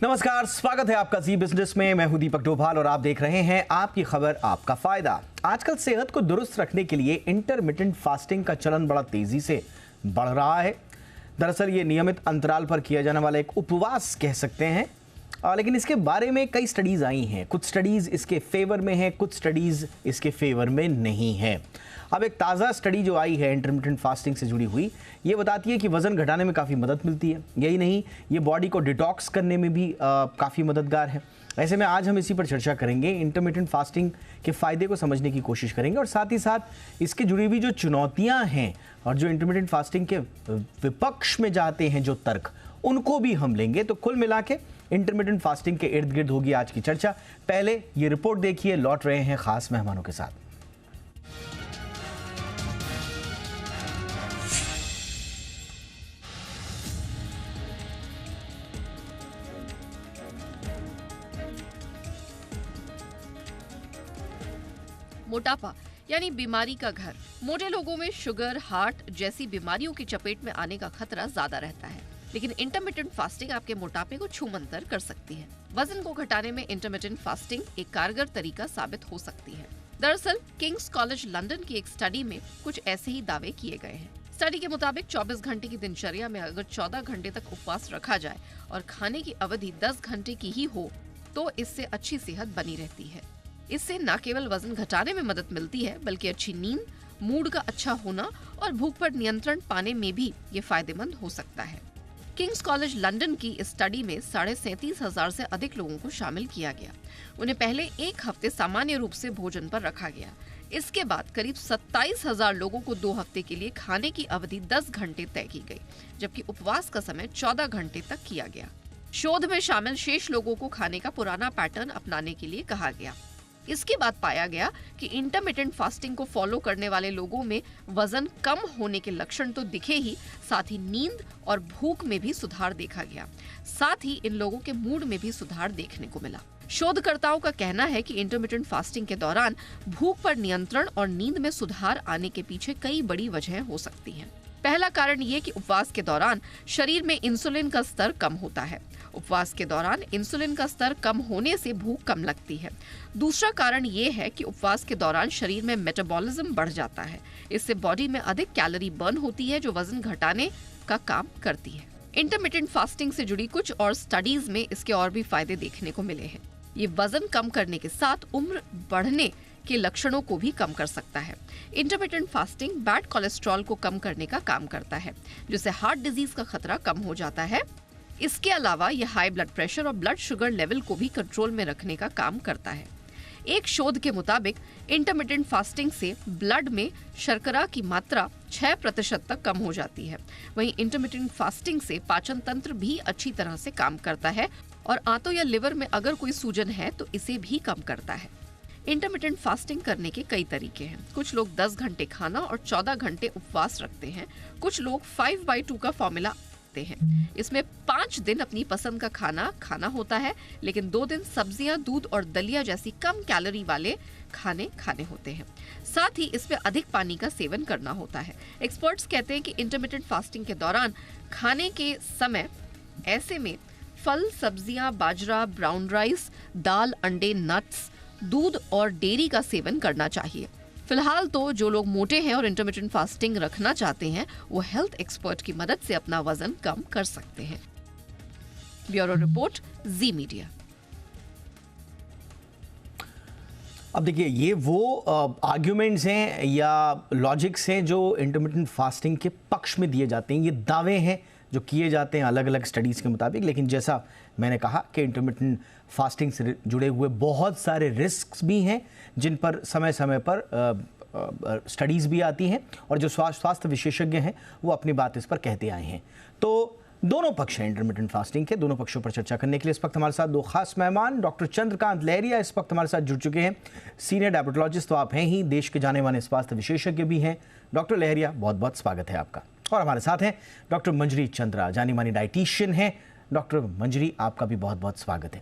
नमस्कार, स्वागत है आपका जी बिजनेस में। मैं हूं दीपक डोभाल और आप देख रहे हैं आपकी खबर आपका फायदा। आजकल सेहत को दुरुस्त रखने के लिए इंटरमिटेंट फास्टिंग का चलन बड़ा तेजी से बढ़ रहा है। दरअसल ये नियमित अंतराल पर किया जाने वाला एक उपवास कह सकते हैं, लेकिन इसके बारे में कई स्टडीज आई हैं। कुछ स्टडीज इसके फेवर में हैं, कुछ स्टडीज इसके फेवर में नहीं है। अब एक ताज़ा स्टडी जो आई है इंटरमिटेंट फास्टिंग से जुड़ी हुई, ये बताती है कि वज़न घटाने में काफ़ी मदद मिलती है। यही नहीं, ये बॉडी को डिटॉक्स करने में भी काफ़ी मददगार है। ऐसे में आज हम इसी पर चर्चा करेंगे, इंटरमिटेंट फास्टिंग के फ़ायदे को समझने की कोशिश करेंगे और साथ ही साथ इसके जुड़ी हुई जो चुनौतियाँ हैं और जो इंटरमिटेंट फास्टिंग के विपक्ष में जाते हैं जो तर्क, उनको भी हम लेंगे। तो कुल मिला के इंटरमिटेंट फास्टिंग के इर्द गिर्द होगी आज की चर्चा। पहले ये रिपोर्ट देखिए, लौट रहे हैं खास मेहमानों के साथ। मोटापा यानी बीमारी का घर। मोटे लोगों में शुगर, हार्ट जैसी बीमारियों की चपेट में आने का खतरा ज्यादा रहता है, लेकिन इंटरमिटेंट फास्टिंग आपके मोटापे को छूमंतर कर सकती है। वजन को घटाने में इंटरमिटेंट फास्टिंग एक कारगर तरीका साबित हो सकती है। दरअसल किंग्स कॉलेज लंदन की एक स्टडी में कुछ ऐसे ही दावे किए गए हैं। स्टडी के मुताबिक 24 घंटे की दिनचर्या में अगर 14 घंटे तक उपवास रखा जाए और खाने की अवधि 10 घंटे की ही हो, तो इससे अच्छी सेहत बनी रहती है। इससे न केवल वजन घटाने में मदद मिलती है, बल्कि अच्छी नींद, मूड का अच्छा होना और भूख पर नियंत्रण पाने में भी ये फायदेमंद हो सकता है। किंग्स कॉलेज लंदन की इस स्टडी में 37,500 से अधिक लोगों को शामिल किया गया। उन्हें पहले एक हफ्ते सामान्य रूप से भोजन पर रखा गया। इसके बाद करीब 27,000 लोगों को 2 हफ्ते के लिए खाने की अवधि 10 घंटे तय की गई, जबकि उपवास का समय 14 घंटे तक किया गया। शोध में शामिल शेष लोगों को खाने का पुराना पैटर्न अपनाने के लिए कहा गया। इसके बाद पाया गया कि इंटरमिटेंट फास्टिंग को फॉलो करने वाले लोगों में वजन कम होने के लक्षण तो दिखे ही, साथ ही नींद और भूख में भी सुधार देखा गया। साथ ही इन लोगों के मूड में भी सुधार देखने को मिला। शोधकर्ताओं का कहना है कि इंटरमिटेंट फास्टिंग के दौरान भूख पर नियंत्रण और नींद में सुधार आने के पीछे कई बड़ी वजहें हो सकती हैं। पहला कारण ये कि उपवास के दौरान शरीर में इंसुलिन का स्तर कम होता है। उपवास के दौरान इंसुलिन का स्तर कम होने से भूख कम लगती है। दूसरा कारण ये है कि उपवास के दौरान शरीर में मेटाबॉलिज्म बढ़ जाता है। इससे बॉडी में अधिक कैलोरी बर्न होती है, जो वजन घटाने का काम करती है। इंटरमिटेंट फास्टिंग से जुड़ी कुछ और स्टडीज में इसके और भी फायदे देखने को मिले हैं। ये वजन कम करने के साथ उम्र बढ़ने के लक्षणों को भी कम कर सकता है। इंटरमिटेंट फास्टिंग बैड कोलेस्ट्रॉल को कम करने का काम करता है, जिससे हार्ट डिजीज का खतरा कम हो जाता है। इसके अलावा यह हाई ब्लड प्रेशर और ब्लड शुगर लेवल को भी कंट्रोल में रखने का काम करता है। एक शोध के मुताबिक इंटरमिटेंट फास्टिंग से ब्लड में शर्करा की मात्रा 6% तक कम हो जाती है। वहीं इंटरमिटेंट फास्टिंग से पाचन तंत्र भी अच्छी तरह से काम करता है और आंतों या लिवर में अगर कोई सूजन है तो इसे भी कम करता है। इंटरमिटेंट फास्टिंग करने के कई तरीके हैं। कुछ लोग 10 घंटे खाना और 14 घंटे उपवास रखते हैं। कुछ लोग 5/2 का फॉर्मूला हैं। इसमें 5 दिन अपनी पसंद का खाना खाना होता है, लेकिन 2 दिन सब्जियां, दूध और दलिया जैसी कम कैलोरी वाले खाने होते हैं। साथ ही इसमें अधिक पानी का सेवन करना होता है। एक्सपर्ट्स कहते हैं कि इंटरमिटेंट फास्टिंग के दौरान खाने के समय ऐसे में फल, सब्जियां, बाजरा, ब्राउन राइस, दाल, अंडे, नट्स, दूध और डेयरी का सेवन करना चाहिए। फिलहाल तो जो लोग मोटे हैं और इंटरमिटेंट फास्टिंग रखना चाहते हैं, वो हेल्थ एक्सपर्ट की मदद से अपना वजन कम कर सकते हैं। ब्यूरो रिपोर्ट, जी मीडिया। अब देखिए, ये वो आर्ग्यूमेंट्स हैं या लॉजिक्स हैं जो इंटरमिटेंट फास्टिंग के पक्ष में दिए जाते हैं। ये दावे हैं जो किए जाते हैं अलग अलग स्टडीज़ के मुताबिक। लेकिन जैसा मैंने कहा कि इंटरमिटेंट फास्टिंग से जुड़े हुए बहुत सारे रिस्क्स भी हैं, जिन पर समय समय पर स्टडीज़ भी आती हैं और जो स्वास्थ्य विशेषज्ञ हैं वो अपनी बात इस पर कहते आए हैं। तो दोनों पक्ष हैं इंटरमिटेंट फास्टिंग के। दोनों पक्षों पर चर्चा करने के लिए इस वक्त हमारे साथ 2 खास मेहमान, डॉक्टर चंद्रकांत लहरिया इस वक्त हमारे साथ जुड़ चुके हैं। सीनियर डायबिटोलॉजिस्ट तो आप हैं ही, देश के जाने माने स्वास्थ्य विशेषज्ञ भी हैं। डॉक्टर लहरिया, बहुत बहुत स्वागत है आपका। और हमारे साथ हैं डॉक्टर मंजरी चंद्रा, जानी मानी डाइटिशियन हैं। डॉक्टर मंजरी, आपका भी बहुत बहुत स्वागत है।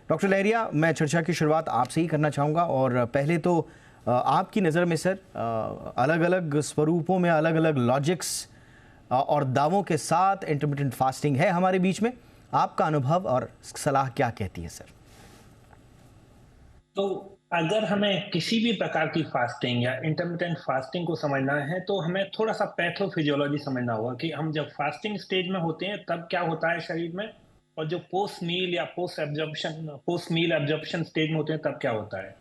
डॉक्टर लहरिया, मैं चर्चा की शुरुआत आपसे ही करना चाहूँगा और पहले तो आपकी नज़र में सर अलग अलग स्वरूपों में अलग अलग लॉजिक्स और दावों के साथ इंटरमिटेंट फास्टिंग है हमारे बीच में। आपका अनुभव और सलाह क्या कहती है सर? तो अगर हमें किसी भी प्रकार की फास्टिंग या इंटरमिटेंट फास्टिंग को समझना है तो हमें थोड़ा सा पैथोफिजियोलॉजी समझना होगा कि हम जब फास्टिंग स्टेज में होते हैं तब क्या होता है शरीर में, और जो पोस्ट मील एब्जॉर्प्शन स्टेज में होते हैं तब क्या होता है।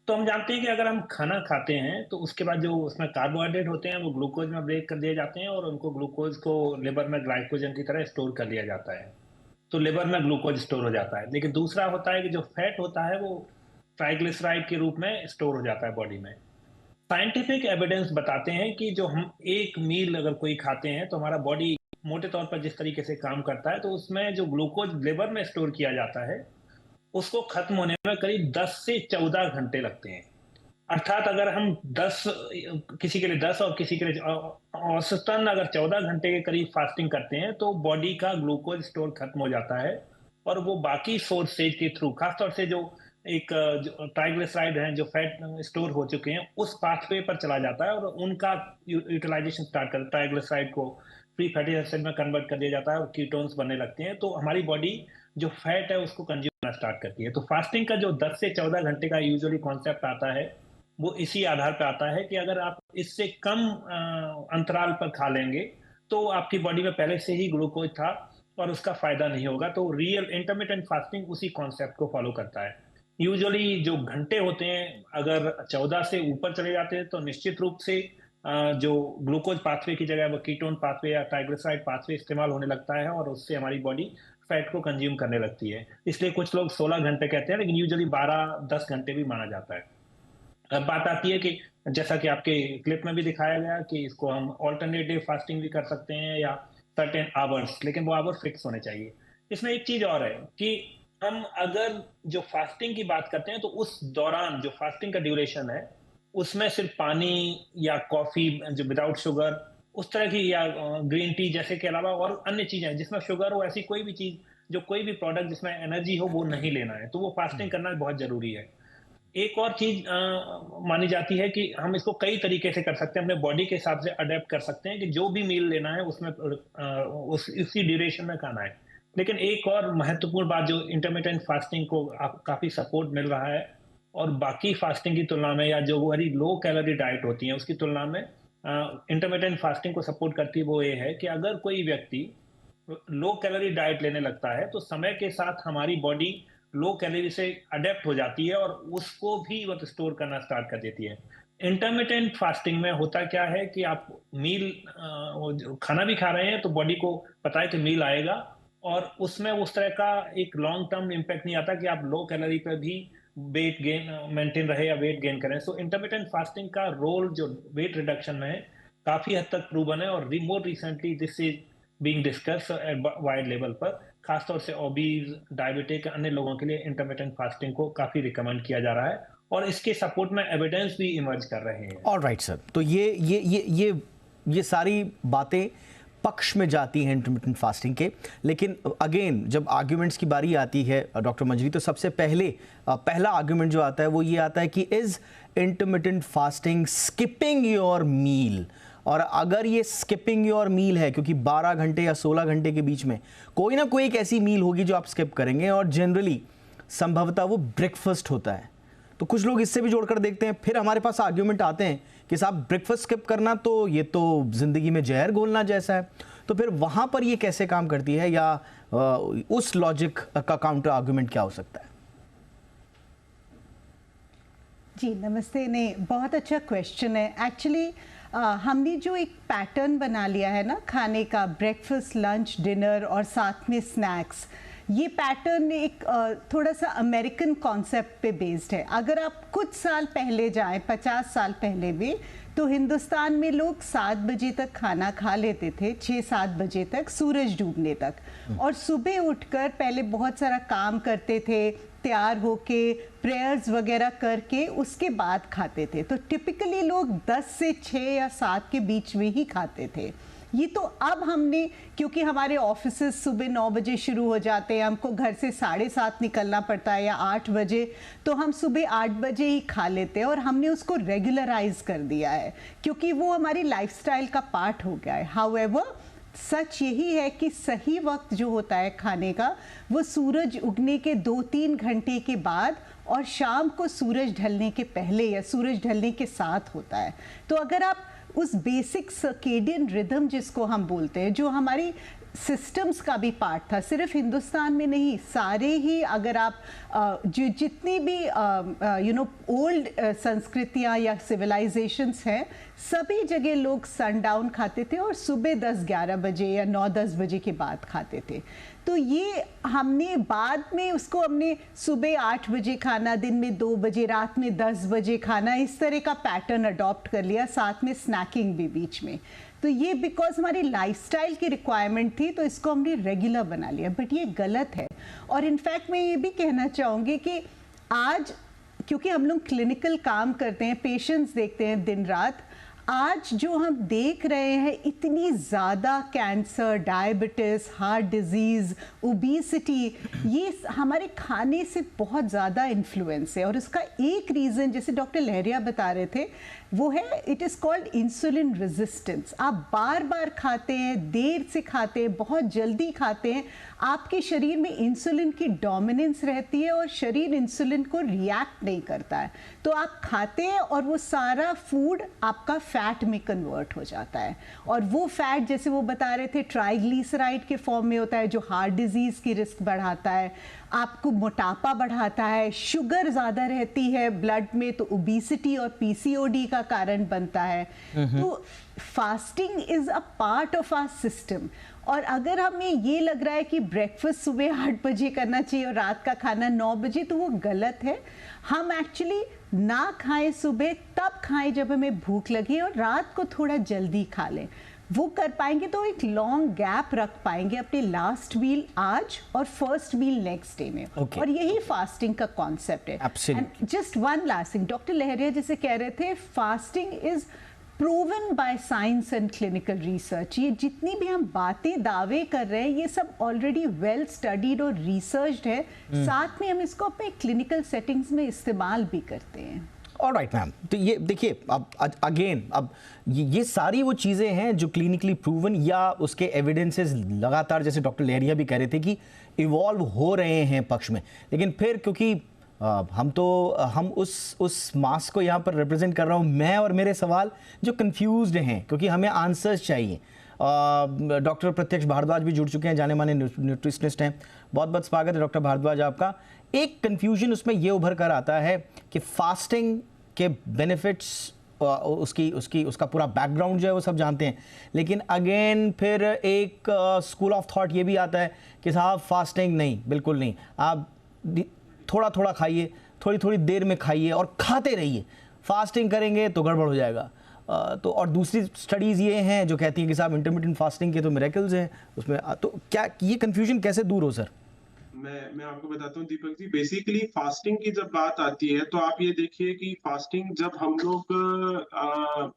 तो हम जानते हैं कि अगर हम खाना खाते हैं तो उसके बाद जो उसमें कार्बोहाइड्रेट होते हैं वो ग्लूकोज में ब्रेक कर दिए जाते हैं और उनको ग्लूकोज को लिवर में ग्लाइकोजन की तरह स्टोर कर लिया जाता है। तो लिवर में ग्लूकोज स्टोर हो जाता है। लेकिन दूसरा होता है कि जो फैट होता है वो ट्राइग्लिसराइड के रूप में स्टोर हो जाता है बॉडी में। साइंटिफिक एविडेंस बताते हैं कि जो हम एक मील अगर कोई खाते हैं तो हमारा बॉडी मोटे तौर पर जिस तरीके से काम करता है तो उसमें जो ग्लूकोज लिवर में स्टोर किया जाता है उसको खत्म होने में करीब 10 से 14 घंटे लगते हैं। अर्थात अगर हम 10, किसी के लिए 10 और किसी के लिए औसतन अगर 14 घंटे के करीब फास्टिंग करते हैं तो बॉडी का ग्लूकोज स्टोर खत्म हो जाता है और वो बाकी सोर्सेज के थ्रू, खासतौर से जो एक ट्राइग्लिसराइड हैं जो फैट स्टोर हो चुके हैं उस पाथवे पर चला जाता है और उनका यूटिलाइजेशन स्टार्ट कर, ट्राइग्लिसराइड को फ्री फैटी एसिड में कन्वर्ट कर दिया जाता है और कीटोन्स बनने लगते हैं। तो हमारी बॉडी जो फैट है उसको कंज्यूम करना स्टार्ट करती है। तो फास्टिंग का जो 10 से 14 घंटे का यूजुअली कॉन्सेप्ट आता है वो इसी आधार पर आता है कि अगर आप इससे कम अंतराल पर खा लेंगे तो आपकी बॉडी में पहले से ही ग्लूकोज था और उसका फायदा नहीं होगा। तो रियल इंटरमिटेंट फास्टिंग उसी कॉन्सेप्ट को फॉलो करता है। यूजुअली जो घंटे होते हैं अगर 14 से ऊपर चले जाते हैं तो निश्चित रूप से जो ग्लूकोज पाथवे की जगह वो कीटोन पाथवे या ट्राइग्लिसराइड पाथवे इस्तेमाल होने लगता है और उससे हमारी बॉडी फैट को कंज्यूम करने लगती है। इसलिए कुछ लोग 16 घंटे कहते हैं लेकिन यूजुअली 12-10 घंटे भी माना जाता है। अब बात आती है कि जैसा कि आपके क्लिप में भी दिखाया गया कि इसको हम ऑल्टरनेटिव फास्टिंग भी कर सकते हैं या सर्टेन आवर्स, लेकिन वो आवर्स फिक्स होने चाहिए। इसमें एक चीज और है कि हम अगर जो फास्टिंग की बात करते हैं तो उस दौरान जो फास्टिंग का ड्यूरेशन है उसमें सिर्फ पानी या कॉफी जो विदाउट शुगर उस तरह की या ग्रीन टी जैसे के अलावा और अन्य चीजें जिसमें शुगर हो, ऐसी कोई भी चीज जो कोई भी प्रोडक्ट जिसमें एनर्जी हो वो नहीं लेना है। तो वो फास्टिंग करना बहुत जरूरी है। एक और चीज मानी जाती है कि हम इसको कई तरीके से कर सकते हैं, अपने बॉडी के हिसाब से अडेप्ट कर सकते हैं कि जो भी मील लेना है उसमें उसी ड्यूरेशन में खाना है। लेकिन एक और महत्वपूर्ण बात जो इंटरमिटेंट फास्टिंग को काफी सपोर्ट मिल रहा है और बाकी फास्टिंग की तुलना में या जो बड़ी लो कैलोरी डाइट होती है उसकी तुलना में इंटरमिटेंट फास्टिंग को सपोर्ट करती है, वो ये है कि अगर कोई व्यक्ति लो कैलोरी डाइट लेने लगता है तो समय के साथ हमारी बॉडी लो कैलोरी से अडेप्ट हो जाती है और उसको भी वो स्टोर करना स्टार्ट कर देती है। इंटरमिटेंट फास्टिंग में होता क्या है कि आप मील खाना भी खा रहे हैं तो बॉडी को पता है कि मील आएगा और उसमें उस तरह का एक लॉन्ग टर्म इम्पैक्ट नहीं आता कि आप लो कैलोरी पर भी वेट गेन मेंटेन रहे या वेट गेन करें। सो इंटरमिटेंट फास्टिंग का रोल जो वेट रिडक्शन में है काफी हद तक प्रूवन है और more recently this is being discussed at wide level पर, खासतौर से ओबीज, डायबिटिक, अन्य लोगों के लिए इंटरमिटेंट फास्टिंग को काफी रिकमेंड किया जा रहा है और इसके सपोर्ट में एविडेंस भी इमर्ज कर रहे हैं। ऑलराइट सर, तो ये सारी बातें पक्ष में जाती हैं इंटरमिटेंट फास्टिंग के, लेकिन अगेन जब आर्ग्यूमेंट्स की बारी आती है डॉक्टर मंजरी तो सबसे पहला आर्ग्यूमेंट जो आता है वो ये आता है कि is intermittent fasting skipping your meal. और अगर ये स्किपिंग योर मील है क्योंकि 12 घंटे या 16 घंटे के बीच में कोई ना कोई एक ऐसी मील होगी जो आप स्किप करेंगे और जनरली संभवतः वो ब्रेकफास्ट होता है, तो कुछ लोग इससे भी जोड़कर देखते हैं। फिर हमारे पास आर्ग्यूमेंट आते हैं कि साहब ब्रेकफास्ट स्किप करना तो ये तो जिंदगी में जहर घोलना जैसा है, तो फिर वहां पर ये कैसे काम करती है या उस लॉजिक का काउंटर आर्ग्यूमेंट क्या हो सकता है? जी नमस्ते। नहीं, बहुत अच्छा क्वेश्चन है। एक्चुअली हमने जो एक पैटर्न बना लिया है ना खाने का, ब्रेकफास्ट, लंच, डिनर और साथ में स्नैक्स, ये पैटर्न एक थोड़ा सा अमेरिकन कॉन्सेप्ट पे बेस्ड है। अगर आप कुछ साल पहले जाएं, 50 साल पहले भी, तो हिंदुस्तान में लोग 7 बजे तक खाना खा लेते थे, 6-7 बजे तक, सूरज डूबने तक, और सुबह उठकर पहले बहुत सारा काम करते थे, तैयार होके प्रेयर्स वगैरह करके उसके बाद खाते थे। तो टिपिकली लोग 10 से 6 या 7 के बीच में ही खाते थे। ये तो अब हमने, क्योंकि हमारे ऑफिसेस सुबह 9 बजे शुरू हो जाते हैं, हमको घर से 7:30 निकलना पड़ता है या 8 बजे, तो हम सुबह 8 बजे ही खा लेते हैं और हमने उसको रेगुलराइज कर दिया है क्योंकि वो हमारी लाइफस्टाइल का पार्ट हो गया है। हाउएवर सच यही है कि सही वक्त जो होता है खाने का वो सूरज उगने के 2-3 घंटे के बाद और शाम को सूरज ढलने के पहले या सूरज ढलने के साथ होता है। तो अगर आप उस बेसिक सर्केडियन रिदम जिसको हम बोलते हैं, जो हमारी सिस्टम्स का भी पार्ट था, सिर्फ हिंदुस्तान में नहीं, सारे ही अगर आप जो जितनी भी ओल्ड संस्कृतियाँ या सिविलाइजेशंस हैं, सभी जगह लोग सनडाउन खाते थे और सुबह 10-11 बजे या 9-10 बजे के बाद खाते थे। तो ये हमने बाद में उसको हमने सुबह 8 बजे खाना, दिन में 2 बजे, रात में 10 बजे खाना, इस तरह का पैटर्न अडॉप्ट कर लिया, साथ में स्नैकिंग भी बीच में। तो ये बिकॉज हमारी लाइफस्टाइल की रिक्वायरमेंट थी, तो इसको हमने रेगुलर बना लिया, बट ये गलत है। और इनफैक्ट मैं ये भी कहना चाहूँगी कि आज क्योंकि हम लोग क्लिनिकल काम करते हैं, पेशेंट्स देखते हैं दिन रात, आज जो हम देख रहे हैं इतनी ज़्यादा cancer, diabetes, heart disease, obesity, ये हमारे खाने से बहुत ज़्यादा इन्फ्लुएंस है। और इसका एक रीज़न, जैसे डॉक्टर लहरिया बता रहे थे, वो है it is called insulin resistance. आप बार बार खाते हैं, देर से खाते हैं, बहुत जल्दी खाते हैं, आपके शरीर में इंसुलिन की डोमिनेंस रहती है और शरीर इंसुलिन को रिएक्ट नहीं करता है। तो आप खाते हैं और वो सारा फूड आपका फैट में कन्वर्ट हो जाता है, और वो फैट, जैसे वो बता रहे थे, ट्राइग्लिसराइड के फॉर्म में होता है, जो हार्ट डिजीज़ की रिस्क बढ़ाता है, आपको मोटापा बढ़ाता है, शुगर ज़्यादा रहती है ब्लड में तो ओबेसिटी और पीसीओडी का कारण बनता है। तो fasting is a part of our system. और अगर हमें ये लग रहा है कि ब्रेकफास्ट सुबह 8 बजे करना चाहिए और रात का खाना 9 बजे, तो वो गलत है। हम एक्चुअली ना खाएं सुबह, तब खाएं जब हमें भूख लगे, और रात को थोड़ा जल्दी खा लें। वो कर पाएंगे तो एक लॉन्ग गैप रख पाएंगे अपने लास्ट मील आज और फर्स्ट मील नेक्स्ट डे में। और यही फास्टिंग का कॉन्सेप्ट है। Just one last thing, doctor Lahariya जैसे कह रहे थे, fasting is proven by science and clinical research. ये जितनी भी हम बातें दावे कर रहे हैं, ये सब ऑलरेडी वेल स्टडीड और रिसर्च्ड है। साथ में हम इसको अपने क्लिनिकल सेटिंग्स में इस्तेमाल भी करते हैं। ऑलराइट मैम, तो ये देखिए, अब अगेन अब ये सारी वो चीज़ें हैं जो क्लिनिकली प्रूवन या उसके एविडेंसेस लगातार, जैसे डॉक्टर लहरिया भी कह रहे थे, कि इवॉल्व हो रहे हैं पक्ष में। लेकिन फिर क्योंकि हम उस मास को यहाँ पर रिप्रेजेंट कर रहा हूँ मैं, और मेरे सवाल जो कंफ्यूज्ड हैं, क्योंकि हमें आंसर्स चाहिए। डॉक्टर प्रत्यक्ष भारद्वाज भी जुड़ चुके हैं, जाने माने न्यूट्रिशनिस्ट हैं। बहुत बहुत स्वागत है डॉक्टर भारद्वाज आपका। एक कंफ्यूजन उसमें ये उभर कर आता है कि फास्टिंग के बेनिफिट्स, उसका पूरा बैकग्राउंड जो है वो सब जानते हैं, लेकिन अगेन फिर एक स्कूल ऑफ थॉट ये भी आता है कि साहब फास्टिंग नहीं, बिल्कुल नहीं, आप थोड़ा थोड़ा खाइए, थोड़ी थोड़ी देर में खाइए और खाते रहिए, फास्टिंग करेंगे तो गड़बड़ हो जाएगा। तो और दूसरी स्टडीज़ ये हैं जो कहती हैं कि साहब इंटरमिटेंट फास्टिंग के तो मिरेकल्स हैं उसमें। तो क्या ये कन्फ्यूजन कैसे दूर हो सर? मैं आपको बताता हूँ दीपक जी, बेसिकली फास्टिंग की जब बात आती है तो आप ये देखिए कि फास्टिंग, जब हम लोग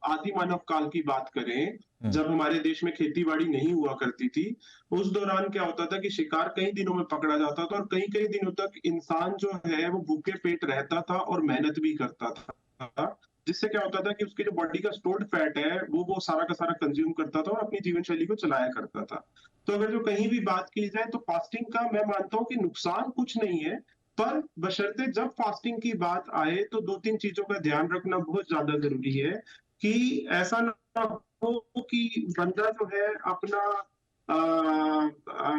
आदि मानव काल की बात करें, जब हमारे देश में खेती बाड़ी नहीं हुआ करती थी, उस दौरान क्या होता था कि शिकार कई दिनों में पकड़ा जाता था और कई कई दिनों तक इंसान जो है वो भूखे पेट रहता था और मेहनत भी करता था, जिससे क्या होता था कि उसके जो बॉडी का स्टोर्ड फैट है वो सारा का सारा कंज्यूम करता था और अपनी जीवन शैली को चलाया करता था। तो अगर जो कहीं भी बात की जाए तो फास्टिंग का मैं मानता हूं कि नुकसान कुछ नहीं है, पर बशर्ते जब फास्टिंग की बात आए तो 2-3 चीजों का ध्यान रखना बहुत ज्यादा जरूरी है कि ऐसा ना हो कि बंदा जो है अपना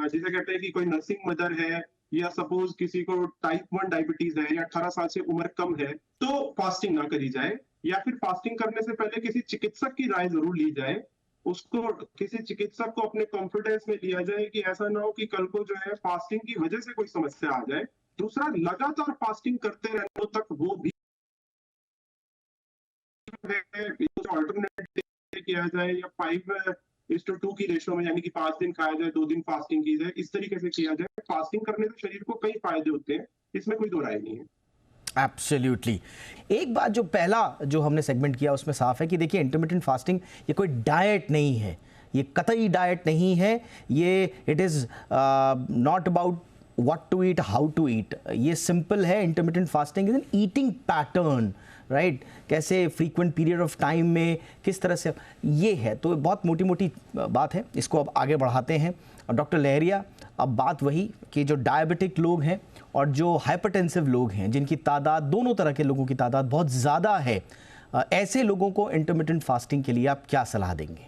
जिसे कहते हैं कि कोई नर्सिंग मदर है या सपोज किसी को टाइप 1 डायबिटीज है या 18 साल से उम्र कम है, तो फास्टिंग ना करी जाए, या फिर फास्टिंग करने से पहले किसी चिकित्सक की राय जरूर ली जाए। उसको किसी चिकित्सक को अपने कॉन्फिडेंस में लिया जाए कि ऐसा ना हो कि कल को जो है फास्टिंग की वजह से कोई समस्या आ जाए। दूसरा, लगातार फास्टिंग करते रहने तक वो भी अल्टरनेट किया जाए, या 5:2 की रेशो में, यानी कि 5 दिन खाया जाए 2 दिन फास्टिंग की जाए, इस तरीके से किया जाए। फास्टिंग करने से शरीर को कई फायदे होते हैं, इसमें कोई दो राय नहीं है। एब्सोल्युटली। एक बात जो पहला जो हमने सेगमेंट किया उसमें साफ है कि देखिए, इंटरमिटेंट फास्टिंग ये कोई डाइट नहीं है, ये कतई डाइट नहीं है, ये it is not about what to eat, how to eat. ये सिंपल है। Intermittent fasting is an eating pattern right, कैसे फ्रीक्वेंट पीरियड ऑफ टाइम में किस तरह से ये है, तो बहुत मोटी मोटी बात है, इसको अब आगे बढ़ाते हैं। और डॉक्टर लहरिया, अब बात वही कि जो डायबिटिक लोग हैं और जो हाइपरटेंसिव लोग हैं, जिनकी तादाद, दोनों तरह के लोगों की तादाद बहुत ज़्यादा है, ऐसे लोगों को इंटरमिटेंट फास्टिंग के लिए आप क्या सलाह देंगे?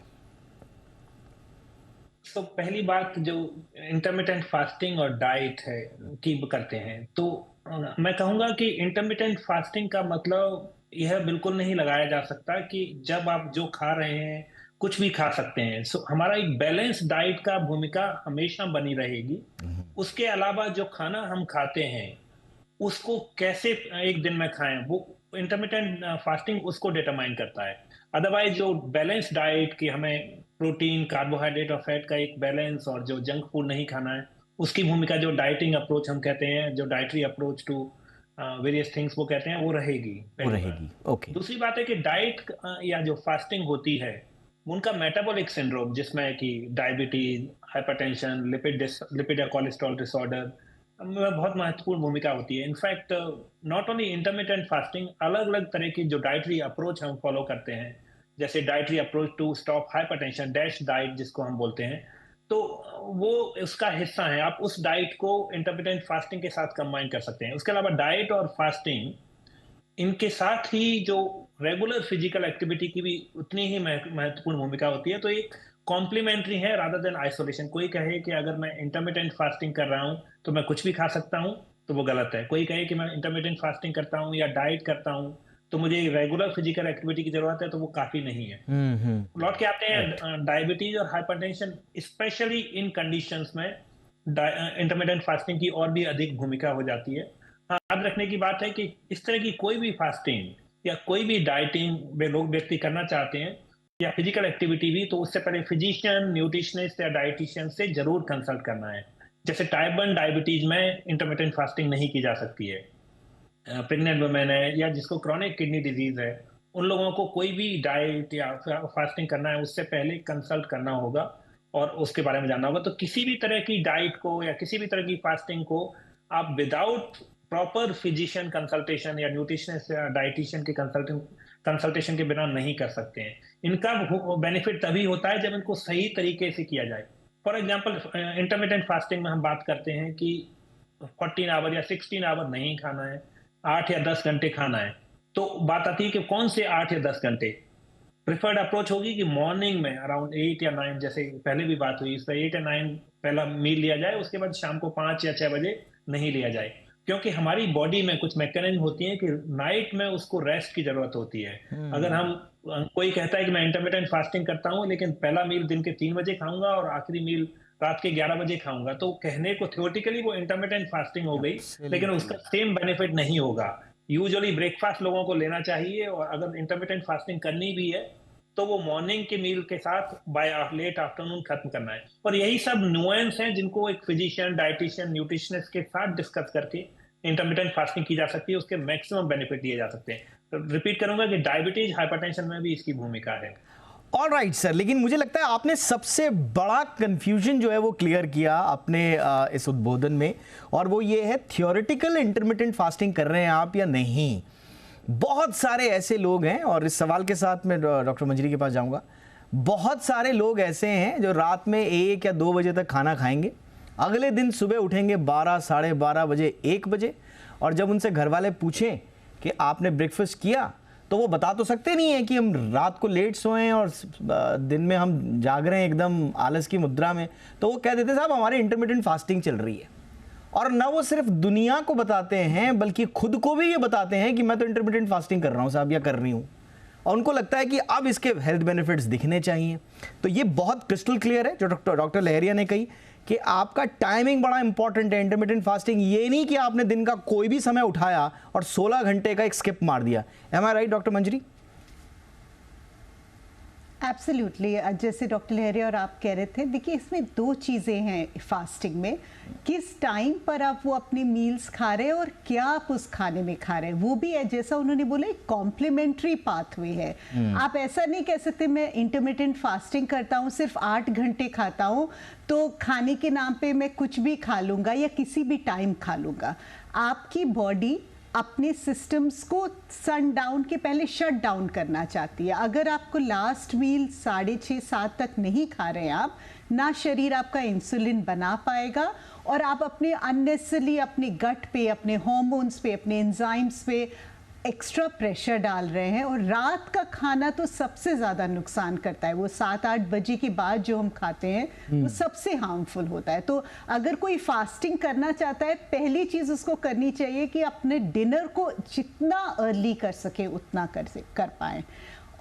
तो पहली बात, जो इंटरमिटेंट फास्टिंग और डाइट है की करते हैं, तो मैं कहूँगा कि इंटरमिटेंट फास्टिंग का मतलब यह बिल्कुल नहीं लगाया जा सकता कि जब आप जो खा रहे हैं कुछ भी खा सकते हैं। सो हमारा एक बैलेंस डाइट का भूमिका हमेशा बनी रहेगी। उसके अलावा जो खाना हम खाते हैं उसको कैसे एक दिन में खाएं, वो इंटरमिटेंट फास्टिंग उसको डिटरमाइन करता है। अदरवाइज जो बैलेंस डाइट की हमें प्रोटीन, कार्बोहाइड्रेट और फैट का एक बैलेंस, और जो जंक फूड नहीं खाना है, उसकी भूमिका जो डाइटिंग अप्रोच हम कहते हैं, जो dietary approach to various things वो कहते हैं, वो रहेगी। वो रहेगी, ओके। दूसरी बात है कि डाइट या जो फास्टिंग होती है उनका मेटाबॉलिक सिंड्रोम, जिसमें कि डायबिटीज, हाइपरटेंशन, लिपिड या कोलेस्ट्रॉल डिसऑर्डर में बहुत महत्वपूर्ण भूमिका होती है। In fact not only intermittent fasting, अलग अलग तरह की जो डाइटरी अप्रोच हम फॉलो करते हैं, जैसे dietary approach to stop hypertension, DASH diet जिसको हम बोलते हैं, तो वो उसका हिस्सा है। आप उस डाइट को इंटरमिटेंट फास्टिंग के साथ कंबाइन कर सकते हैं। उसके अलावा डाइट और फास्टिंग, इनके साथ ही जो रेगुलर फिजिकल एक्टिविटी की भी उतनी ही महत्वपूर्ण भूमिका होती है। तो ये कॉम्प्लीमेंट्री है रादर देन आइसोलेशन। कोई कहे कि अगर मैं इंटरमिटेंट फास्टिंग कर रहा हूँ तो मैं कुछ भी खा सकता हूँ, तो वो गलत है। कोई कहे कि मैं इंटरमिटेंट फास्टिंग करता हूँ या डाइट करता हूँ तो मुझे रेगुलर फिजिकल एक्टिविटी की जरूरत है, तो वो काफी नहीं है। लौट के आते हैं डायबिटीज और हाइपरटेंशन, स्पेशली इन कंडीशंस में इंटरमिटेंट फास्टिंग की और भी अधिक भूमिका हो जाती है। हाँ, याद रखने की बात है कि इस तरह की कोई भी फास्टिंग या कोई भी डाइटिंग वे लोग व्यक्ति करना चाहते हैं या फिजिकल एक्टिविटी भी, तो उससे पहले फिजिशियन, न्यूट्रिशनिस्ट या डाइटिशियन से जरूर कंसल्ट करना है। जैसे टाइप 1 डायबिटीज में इंटरमिटेंट फास्टिंग नहीं की जा सकती है। प्रेग्नेंट वुमेन है या जिसको क्रॉनिक किडनी डिजीज है, उन लोगों को कोई भी डाइट या फास्टिंग करना है उससे पहले कंसल्ट करना होगा और उसके बारे में जानना होगा। तो किसी भी तरह की डाइट को या किसी भी तरह की फास्टिंग को आप विदाउट प्रॉपर फिजिशियन कंसल्टेशन या न्यूट्रिशनिस्ट या डाइटिशियन के कंसल्टेशन के बिना नहीं कर सकते हैं। इनका बेनिफिट तभी होता है जब इनको सही तरीके से किया जाए। फॉर एग्जांपल, इंटरमिटेंट फास्टिंग में हम बात करते हैं कि 14 आवर या 16 आवर नहीं खाना है, 8 या 10 घंटे खाना है। तो बात आती है कि कौन से 8 या 10 घंटे। प्रिफर्ड अप्रोच होगी कि मॉर्निंग में अराउंड 8 या 9, जैसे पहले भी बात हुई, इसका 8 या 9 पहला मील लिया जाए, उसके बाद शाम को 5 या 6 बजे नहीं लिया जाए। क्योंकि हमारी बॉडी में कुछ मैकेनिज्म होती है कि नाइट में उसको रेस्ट की जरूरत होती है। अगर हम कोई कहता है कि मैं इंटरमिटेंट फास्टिंग करता हूं लेकिन पहला मील दिन के 3 बजे खाऊंगा और आखिरी मील रात के 11 बजे खाऊंगा, तो कहने को थ्योरेटिकली वो इंटरमिटेंट फास्टिंग हो गई, लेकिन उसका सेम बेनिफिट नहीं होगा। यूजुअली ब्रेकफास्ट लोगों को लेना चाहिए, और अगर इंटरमिटेंट फास्टिंग करनी भी है तो वो मॉर्निंग के मील के साथ बाय लेट आफ्टरनून खत्म करना है। और यही सब नुएंस हैं जिनको एक फिजिशियन, डाइटिशियन, न्यूट्रिशनिस्ट के साथ डिस्कस करके इंटरमिटेंट फास्टिंग की जा सकती है, उसके मैक्सिमम बेनिफिट लिए जा सकते हैं। तो रिपीट करूंगा कि डायबिटीज, हाइपरटेंशन में भी इसकी भूमिका है। ऑल राइट सर, लेकिन मुझे लगता है आपने सबसे बड़ा कंफ्यूजन जो है वो क्लियर किया अपने इस उद्बोधन में, और वो ये है थियोरेटिकल इंटरमिटेंट फास्टिंग कर रहे हैं आप या नहीं। बहुत सारे ऐसे लोग हैं, और इस सवाल के साथ मैं डॉक्टर मंजरी के पास जाऊंगा, बहुत सारे लोग ऐसे हैं जो रात में 1 या 2 बजे तक खाना खाएंगे, अगले दिन सुबह उठेंगे 12, साढ़े 12 बजे, 1 बजे, और जब उनसे घर वाले पूछें कि आपने ब्रेकफास्ट किया, तो वो बता तो सकते नहीं है कि हम रात को लेट सोएं और दिन में हम जाग रहे हैं एकदम आलस की मुद्रा में। तो वो कह देते साहब हमारी इंटरमिटेंट फास्टिंग चल रही है। और ना वो सिर्फ दुनिया को बताते हैं बल्कि खुद को भी ये बताते हैं कि मैं तो इंटरमिटेंट फास्टिंग कर रहा हूँ साहब या कर रही हूँ, और उनको लगता है कि अब इसके हेल्थ बेनिफिट्स दिखने चाहिए। तो ये बहुत क्रिस्टल क्लियर है जो डॉक्टर लहरिया ने कही कि आपका टाइमिंग बड़ा इंपॉर्टेंट है। इंटरमिटेंट फास्टिंग ये नहीं कि आपने दिन का कोई भी समय उठाया और 16 घंटे का एक स्किप मार दिया। एम आई राइट डॉक्टर मंजरी? एब्सोल्युटली, जैसे डॉक्टर लहरिया और आप कह रहे थे, देखिए इसमें 2 चीज़ें हैं फास्टिंग में, किस टाइम पर आप वो अपने मील्स खा रहे हैं और क्या आप उस खाने में खा रहे हैं, वो भी है। जैसा उन्होंने बोला एक कॉम्प्लीमेंट्री पाथवे है। आप ऐसा नहीं कह सकते मैं इंटरमिटेंट फास्टिंग करता हूँ, सिर्फ 8 घंटे खाता हूँ, तो खाने के नाम पे मैं कुछ भी खा लूँगा या किसी भी टाइम खा लूँगा। आपकी बॉडी अपने सिस्टम्स को सन डाउन के पहले शट डाउन करना चाहती है। अगर आपको लास्ट मील 6:30-7 तक नहीं खा रहे हैं आप, ना शरीर आपका इंसुलिन बना पाएगा और आप अपने अननेसेसरली अपने गट पे, अपने हार्मोन्स पे, अपने एंजाइम्स पे एक्स्ट्रा प्रेशर डाल रहे हैं। और रात का खाना तो सबसे ज़्यादा नुकसान करता है। वो 7-8 बजे के बाद जो हम खाते हैं वो सबसे हार्मफुल होता है। तो अगर कोई फास्टिंग करना चाहता है, पहली चीज़ उसको करनी चाहिए कि अपने डिनर को जितना अर्ली कर सके उतना कर पाएँ।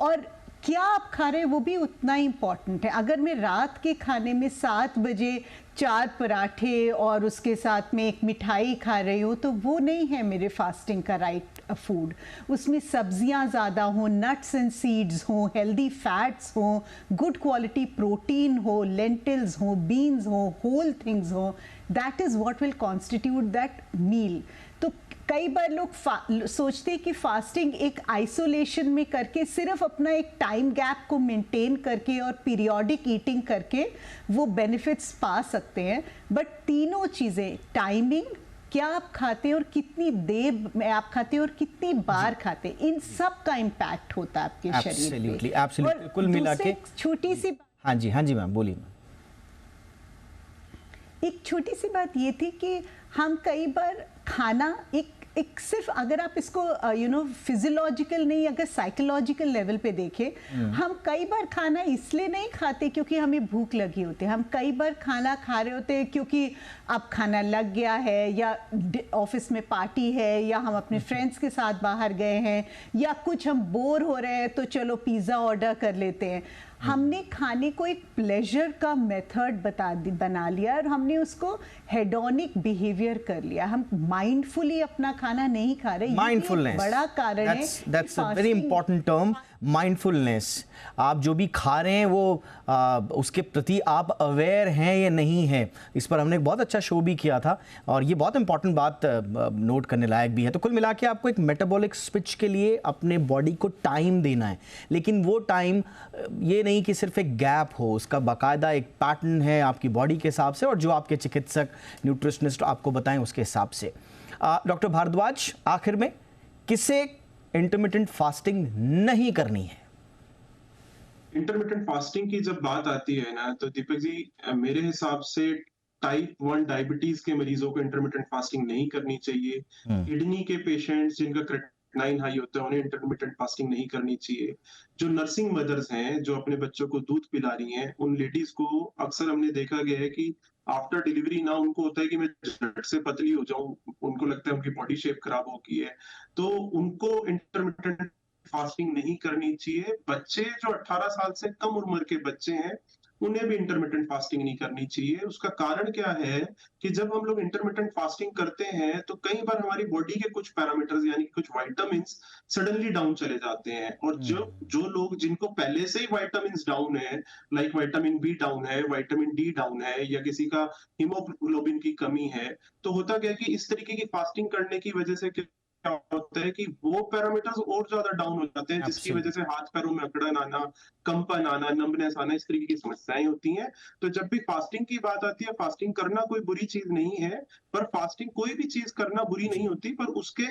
और क्या आप खा रहे हैं वो भी उतना ही इम्पॉर्टेंट है। अगर मैं रात के खाने में 7 बजे 4 पराठे और उसके साथ में एक मिठाई खा रही हूँ तो वो नहीं है मेरे फास्टिंग का राइट फूड। उसमें सब्जियाँ ज़्यादा हों, नट्स एंड सीड्स हों, हेल्दी फैट्स हों, गुड क्वालिटी प्रोटीन हो, लेंटिल्स हों, बीन्स हों, होल थिंग्स हों, that is what will constitute that meal. तो कई बार लोग सोचते हैं कि फास्टिंग एक आइसोलेशन में करके, सिर्फ अपना एक टाइम गैप को मेंटेन करके और पीरियोडिक ईटिंग करके वो बेनिफिट्स पा सकते हैं। बट तीनों चीज़ें, टाइमिंग, क्या आप खाते हैं और कितनी देर में आप खाते हैं और कितनी बार खाते हैं, इन सब का इम्पैक्ट होता है आपके शरीर पे। एब्सोल्युटली, कुल मिला के छोटी सी, हाँ जी मैम बोलिए। एक छोटी सी बात ये थी कि हम कई बार खाना एक सिर्फ, अगर आप इसको फिजियोलॉजिकल नहीं, अगर साइकोलॉजिकल लेवल पे देखें, हम कई बार खाना इसलिए नहीं खाते क्योंकि हमें भूख लगी होती है। हम कई बार खाना खा रहे होते हैं क्योंकि अब खाना लग गया है, या ऑफिस में पार्टी है, या हम अपने फ्रेंड्स के साथ बाहर गए हैं, या कुछ हम बोर हो रहे हैं तो चलो पिज़्ज़ा ऑर्डर कर लेते हैं। हमने खाने को एक प्लेजर का मेथड बना लिया और हमने उसको हेडोनिक बिहेवियर कर लिया। हम माइंडफुली अपना खाना नहीं खा रहे। माइंडफुलनेस, बड़ा कारण है। That's a very important term, mindfulness. आप जो भी खा रहे हैं वो उसके प्रति आप अवेयर हैं या नहीं है। इस पर हमने एक बहुत अच्छा शो भी किया था और ये बहुत इंपॉर्टेंट बात नोट करने लायक भी है। तो कुल मिला के आपको एक मेटाबॉलिक स्विच के लिए अपने बॉडी को टाइम देना है, लेकिन वो टाइम ये नहीं कि सिर्फ एक गैप हो, उसका बाकायदा एक पैटर्न है आपकी बॉडी के हिसाब से और जो आपके चिकित्सक, न्यूट्रिशनिस्ट आपको बताएं उसके हिसाब से। डॉक्टर भारद्वाज, आखिर में किसे इंटरमिटेंट फास्टिंग नहीं करनी है? इंटरमिटेंट फास्टिंग की जब बात आती है ना, तो दीपक जी मेरे हिसाब से टाइप 1 डायबिटीज के मरीजों को इंटरमिटेंट फास्टिंग नहीं करनी चाहिए। किडनी के पेशेंट्स जिनका क्रेटिनाइन हाई होता है उन्हें इंटरमिटेंट फास्टिंग नहीं करनी चाहिए। जो नर्सिंग मदर्स हैं जो अपने बच्चों को दूध पिला रही हैं, उन लेडीज को अक्सर हमने देखा गया है कि आफ्टर डिलीवरी ना उनको होता है कि मैं झट से पतली हो जाऊं, उनको लगता है उनकी बॉडी शेप खराब हो गई है, तो उनको इंटरमिटेंट फास्टिंग नहीं करनी चाहिए। बच्चे जो 18 साल से कम उम्र के बच्चे हैं उन्हें भी इंटरमिटेंट फास्टिंग नहीं करनी चाहिए। उसका कारण क्या है कि जब हम लोग इंटरमिटेंट फास्टिंग करते हैं तो कई बार हमारी बॉडी के कुछ पैरामीटर्स यानी कुछ विटामिन्स सडनली डाउन चले जाते हैं, और जो लोग जिनको पहले से ही विटामिन्स डाउन है, लाइक विटामिन बी डाउन है, विटामिन डी डाउन है, या किसी का हीमोग्लोबिन की कमी है, तो होता क्या है कि इस तरीके की फास्टिंग करने की वजह से होता है कि वो पैरामीटर्स और ज्यादा डाउन हो जाते हैं, जिसकी वजह से हाथ पैरों में अकड़न आना, कंपन आना, नंबनेस आना, इस तरीके की समस्याएं होती हैं। तो जब भी फास्टिंग की बात आती है, फास्टिंग करना कोई बुरी चीज नहीं है, पर फास्टिंग कोई भी चीज करना बुरी नहीं होती, पर उसके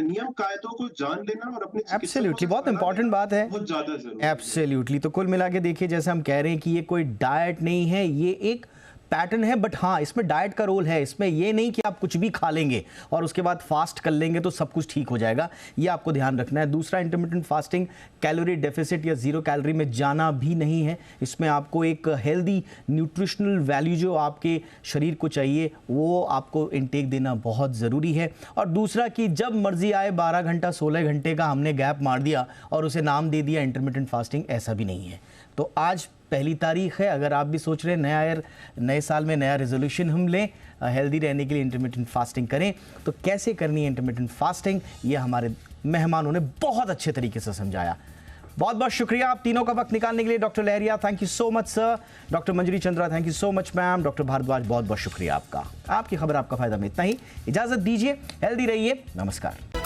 नियम कायदों को जान लेना और अपने एब्सोल्युटली बहुत इंपॉर्टेंट बात है, बहुत ज्यादा जरूरी। एब्सोल्युटली। तो कुल मिला के देखिए, जैसे हम कह रहे हैं कि ये कोई डाइट नहीं है, ये एक पैटर्न है, बट हाँ इसमें डाइट का रोल है। इसमें ये नहीं कि आप कुछ भी खा लेंगे और उसके बाद फास्ट कर लेंगे तो सब कुछ ठीक हो जाएगा, ये आपको ध्यान रखना है। दूसरा, इंटरमिटेंट फास्टिंग कैलोरी डेफिसिट या जीरो कैलोरी में जाना भी नहीं है। इसमें आपको एक हेल्दी न्यूट्रिशनल वैल्यू जो आपके शरीर को चाहिए वो आपको इनटेक देना बहुत ज़रूरी है। और दूसरा कि जब मर्जी आए 12 घंटा 16 घंटे का हमने गैप मार दिया और उसे नाम दे दिया इंटरमिटेंट फास्टिंग, ऐसा भी नहीं है। तो आज पहली तारीख है, अगर आप भी सोच रहे हैं नए साल में नया रेजोल्यूशन हम लें, हेल्दी रहने के लिए इंटरमिटेंट फास्टिंग करें, तो कैसे करनी है इंटरमिटेंट फास्टिंग, ये हमारे मेहमानों ने बहुत अच्छे तरीके से समझाया। बहुत बहुत शुक्रिया आप तीनों का वक्त निकालने के लिए। Doctor Lahariya, thank you so much sir. Doctor Manjari Chandra, thank you so much ma'am. Doctor Bhardwaj, बहुत बहुत शुक्रिया आपका। आपकी खबर आपका फायदा में इतना ही। इजाजत दीजिए, हेल्दी रहिए, नमस्कार।